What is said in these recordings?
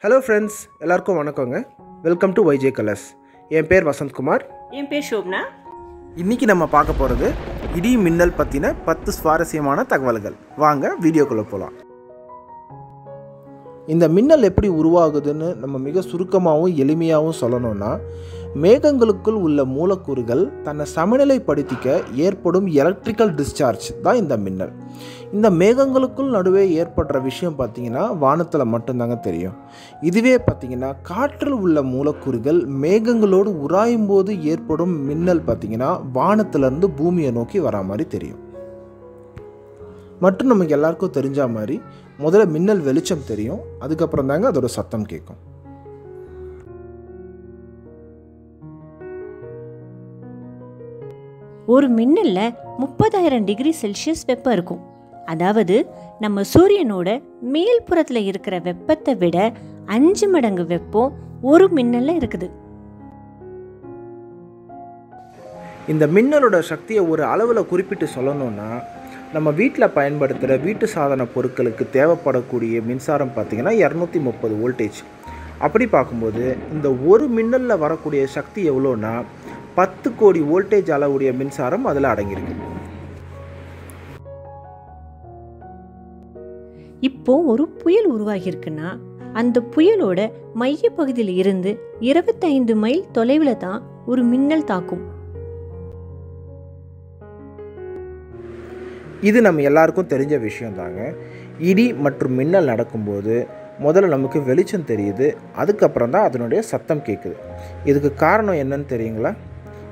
Hello friends, எல்லாருக்கும் வணக்கங்க. Welcome to YJ colours. என் பேர் வசந்த்குமார். என் பேர் ஷோப்னா. இன்றைக்கி நம்ம பார்க்க போகிறது இடி மின்னல் பற்றின 10 சுவாரஸ்யமான தகவல்கள். வாங்க வீடியோக்குள்ளே போகலாம். இந்த மின்னல் எப்படி உருவாகுதுன்னு நம்ம மிக சுருக்கமாகவும் எளிமையாகவும் சொல்லணும்னா, மேகங்களுக்குள் உள்ள மூலக்கூறுகள் தன்னை சமநிலைப்படுத்திக்க ஏற்படும் எலக்ட்ரிக்கல் டிஸ்சார்ஜ் தான் இந்த மின்னல். இந்த மேகங்களுக்குள் நடுவே ஏற்படுற விஷயம் பார்த்திங்கன்னா வானத்தில் மட்டும்தாங்க தெரியும். இதுவே பார்த்திங்கன்னா காற்றில் உள்ள மூலக்கூறுகள் மேகங்களோடு உராயும் போது ஏற்படும் மின்னல் பார்த்திங்கன்னா வானத்திலேருந்து பூமியை நோக்கி வரா மாதிரி தெரியும். மற்றும் நமக்கு எல்லாருக்கும் தெரிஞ்ச மாதிரி முதல்ல மின்னல் வெளிச்சம் தெரியும், அதுக்கப்புறம் தாங்க அதோட சத்தம் கேட்கும். ஒரு மின்னல்ல 30,000 டிகிரி செல்சியஸ் வெப்பம் இருக்கும். அதாவது நம்ம சூரியனோட மேல் புறத்துல இருக்கிற வெப்பத்தை விட 5 மடங்கு வெப்பம் ஒரு மின்னல்ல இருக்குது. இந்த மின்னலோட சக்தியை ஒரு அளவில் குறிப்பிட்டு சொல்லணும்னா, நம்ம வீட்டில் பயன்படுத்துகிற வீட்டு சாதன பொருட்களுக்கு தேவைப்படக்கூடிய மின்சாரம் பார்த்திங்கன்னா 230 வோல்டேஜ். அப்படி பார்க்கும்போது இந்த ஒரு மின்னலில் வரக்கூடிய சக்தி எவ்வளோன்னா 10 கோடி வோல்டேஜ் அளவுடைய மின்சாரம் அதில் அடங்கியிருக்கு. இப்போ ஒரு புயல் உருவாகியிருக்குன்னா அந்த புயலோட மைய பகுதியில் இருந்து 25 மைல் தொலைவில் தான் ஒரு மின்னல் தாக்கும். இது நம்ம எல்லாருக்கும் தெரிஞ்ச விஷயம் தாங்க. இடி மற்றும் மின்னல் நடக்கும்போது முதல்ல நமக்கு வெளிச்சம் தெரியுது, அதுக்கப்புறம் தான் அதனுடைய சத்தம் கேட்குது. இதுக்கு காரணம் என்னன்னு தெரியுங்களா?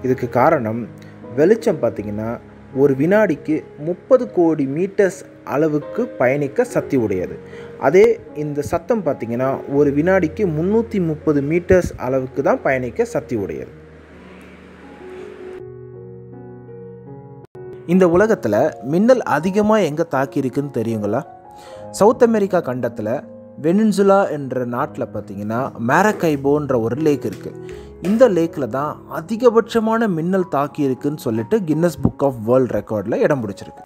இதுக்கு காரணம் வெளிச்சம் பார்த்திங்கன்னா ஒரு வினாடிக்கு 30 கோடி மீட்டர்ஸ் அளவுக்கு பயணிக்க சக்தி உடையது. அதே இந்த சத்தம் பார்த்திங்கன்னா ஒரு வினாடிக்கு 330 மீட்டர்ஸ் அளவுக்கு தான் பயணிக்க சக்தி உடையது. இந்த உலகத்தில் மின்னல் அதிகமாக எங்கே தாக்கியிருக்குன்னு தெரியுங்களா? சவுத் அமெரிக்கா கண்டத்தில் வெனின்சுலா என்ற நாட்டில் பார்த்திங்கன்னா மேரக்கைபோன்ற ஒரு லேக் இருக்குது. இந்த லேக்கில் தான் அதிகபட்சமான மின்னல் தாக்கியிருக்குன்னு சொல்லிட்டு கின்னஸ் புக் ஆஃப் வேர்ல்ட் ரெக்கார்டில் இடம் பிடிச்சிருக்கு.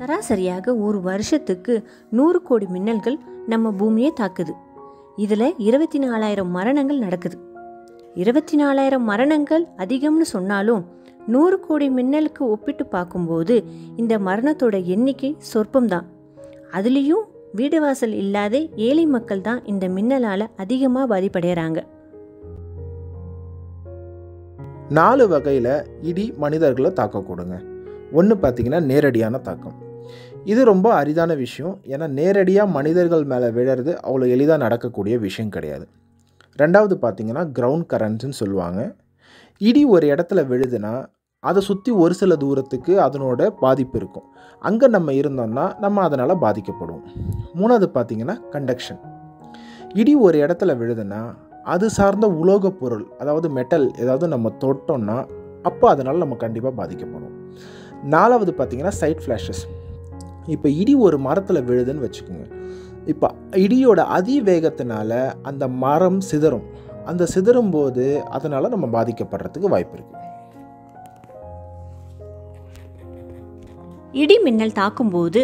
சராசரியாக ஒரு வருஷத்துக்கு 100 கோடி மின்னல்கள் நம்ம பூமியை தாக்குது. இதில் 24,000 மரணங்கள் நடக்குது. 24,000 மரணங்கள் அதிகம்னு சொன்னாலும் 100 கோடி மின்னலுக்கு ஒப்பிட்டு பார்க்கும்போது இந்த மரணத்தோட எண்ணிக்கை சொற்பம்தான். அதுலேயும் வீடு வாசல் இல்லாத ஏழை மக்கள் தான் இந்த மின்னலால் அதிகமாக பாதிப்படைகிறாங்க. 4 வகையில் இடி மனிதர்களை தாக்கக்கூடுங்க. ஒன்று பார்த்திங்கன்னா நேரடியான தாக்கம். இது ரொம்ப அரிதான விஷயம். ஏன்னா நேரடியாக மனிதர்கள் மேலே விழுறது அவ்வளோ எளிதாக நடக்கக்கூடிய விஷயம் கிடையாது. ரெண்டாவது பார்த்திங்கன்னா கிரவுண்ட் கரண்ட்ஸ்ன்னு சொல்லுவாங்க. இடி ஒரு இடத்துல விழுதுன்னா அதை சுற்றி ஒரு சில தூரத்துக்கு அதனோட பாதிப்பு இருக்கும். அங்கே நம்ம இருந்தோம்னா நம்ம அதனால் பாதிக்கப்படுவோம். மூணாவது பார்த்திங்கன்னா கண்டக்ஷன். இடி ஒரு இடத்துல விழுதுன்னா அது சார்ந்த உலோகப் பொருள், அதாவது மெட்டல் ஏதாவது நம்ம தொட்டோம்னா அப்போ அதனால் நம்ம கண்டிப்பாக பாதிக்கப்படும். நாலாவது பார்த்திங்கன்னா சைட் ஃப்ளாஷஸ். இப்போ இடி ஒரு மரத்தில் விழுதுன்னு வச்சுக்கோங்க. இப்போ இடியோட அதிவேகத்தினால அந்த மரம் சிதறும். அந்த சிதறும் போது அதனால் நம்ம பாதிக்கப்படுறதுக்கு வாய்ப்பு இருக்குது. இடி மின்னல் தாக்கும்போது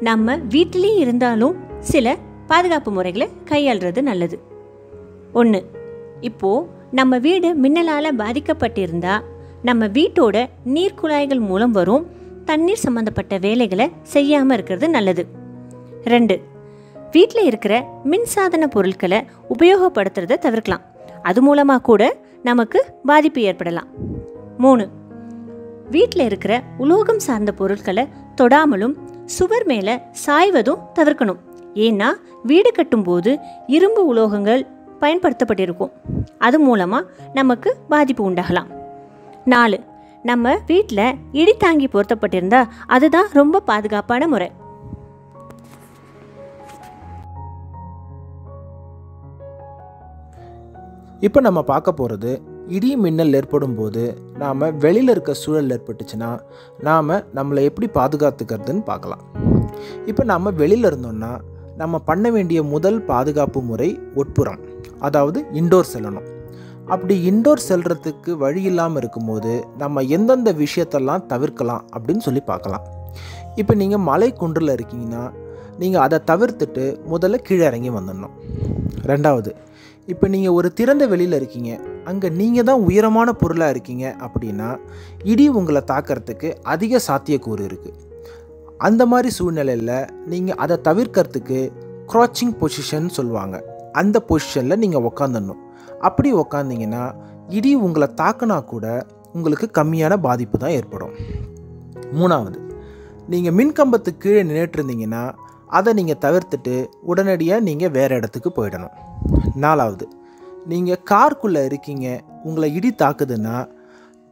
நம்ம வீட்டிலே இருந்தாலும் சில பாதுகாப்பு முறைகளை கையாளுறது நல்லது. 1. இப்போது நம்ம வீடு மின்னலால் பாதிக்கப்பட்டிருந்தா நம்ம வீட்டோட நீர்க்குழாய்கள் மூலம் வரும் தண்ணீர் சம்மந்தப்பட்ட வேலைகளை செய்யாமல் இருக்கிறது நல்லது. 2. வீட்டில் இருக்கிற மின்சாதன பொருட்களை உபயோகப்படுத்துறதை தவிர்க்கலாம். அது மூலமாக கூட நமக்கு பாதிப்பு ஏற்படலாம். 3. வீட்டில் இருக்கிற உலோகம் சார்ந்த பொருட்களை தொடாமலும் சுவர் மேலே சாய்வதும் தவிர்க்கணும். ஏன்னா வீடு கட்டும்போது இரும்பு உலோகங்கள் பயன்படுத்தப்பட்டிருக்கும். அது மூலமாக நமக்கு பாதிப்பு உண்டாகலாம். 4. நம்ம வீட்டில் இடி தாங்கி பொருத்தப்பட்டிருந்தா அதுதான் ரொம்ப பாதுகாப்பான முறை. இப்போ நம்ம பார்க்க போகிறது இடி மின்னல் ஏற்படும் போது நாம் வெளியில் இருக்க சூழல் ஏற்பட்டுச்சுன்னா நாம் நம்மளை எப்படி பாதுகாத்துக்கிறதுன்னு பார்க்கலாம். இப்போ நாம் வெளியில் இருந்தோம்னா நம்ம பண்ண வேண்டிய முதல் பாதுகாப்பு முறை உட்புறம், அதாவது இன்டோர் செல்லணும். அப்படி இன்டோர் செல்றதுக்கு வழி இல்லாமல் இருக்கும்போது நம்ம எந்தெந்த விஷயத்தெல்லாம் தவிர்க்கலாம் அப்படின்னு சொல்லி பார்க்கலாம். இப்போ நீங்கள் மலை குன்றில் இருக்கீங்கன்னா நீங்கள் அதை தவிர்த்துட்டு முதல்ல கீழே இறங்கி வந்துடணும். ரெண்டாவது, இப்போ நீங்கள் ஒரு திறந்த வெளியில் இருக்கீங்க, அங்கே நீங்கள் தான் உயரமான பொருளாக இருக்கீங்க அப்படின்னா இடி உங்களை தாக்கிறதுக்கு அதிக சாத்தியக்கூறு இருக்குது. அந்த மாதிரி சூழ்நிலையில் நீங்கள் அதை தவிர்க்கிறதுக்கு க்ராச்சிங் பொசிஷன் சொல்லுவாங்க, அந்த பொசிஷனில் நீங்கள் உக்காந்துடணும். அப்படி உக்காந்திங்கன்னா இடி உங்களை தாக்கினா கூட உங்களுக்கு கம்மியான பாதிப்பு தான் ஏற்படும். மூணாவது, நீங்கள் மின்கம்பத்துக்கு கீழே நின்றுட்டுருந்தீங்கன்னா அதை நீங்கள் தவிர்த்துட்டு உடனடியாக நீங்கள் வேறு இடத்துக்கு போயிடணும். நாலாவது, நீங்கள் காருக்குள்ளே இருக்கீங்க, உங்களை இடி தாக்குதுன்னா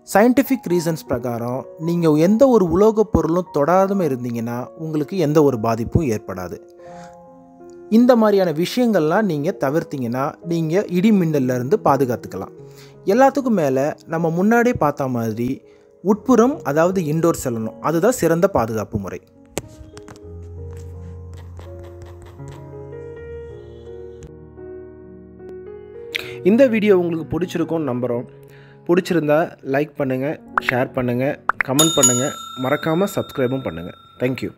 சயின்டிஃபிக் ரீசன்ஸ் பிரகாரம் நீங்கள் எந்த ஒரு உலோகப் பொருளும் தொடாமல் இருந்தீங்கன்னா உங்களுக்கு எந்த ஒரு பாதிப்பும் ஏற்படாது. இந்த மாதிரியான விஷயங்கள்லாம் நீங்கள் தவிர்த்திங்கன்னா நீங்கள் இடி மின்னல்லேருந்து பாதுகாத்துக்கலாம். எல்லாத்துக்கும் மேலே நம்ம முன்னாடியே பார்த்த மாதிரி உட்புறம், அதாவது இன்டோர் செல்லணும், அதுதான் சிறந்த பாதுகாப்பு முறை. இந்த வீடியோ உங்களுக்கு பிடிச்சிருக்கும்னு நம்புகிறோம். பிடிச்சிருந்தா லைக் பண்ணுங்கள், ஷேர் பண்ணுங்கள், கமெண்ட் பண்ணுங்கள், மறக்காமல் சப்ஸ்கிரைபும் பண்ணுங்கள். தேங்க்யூ.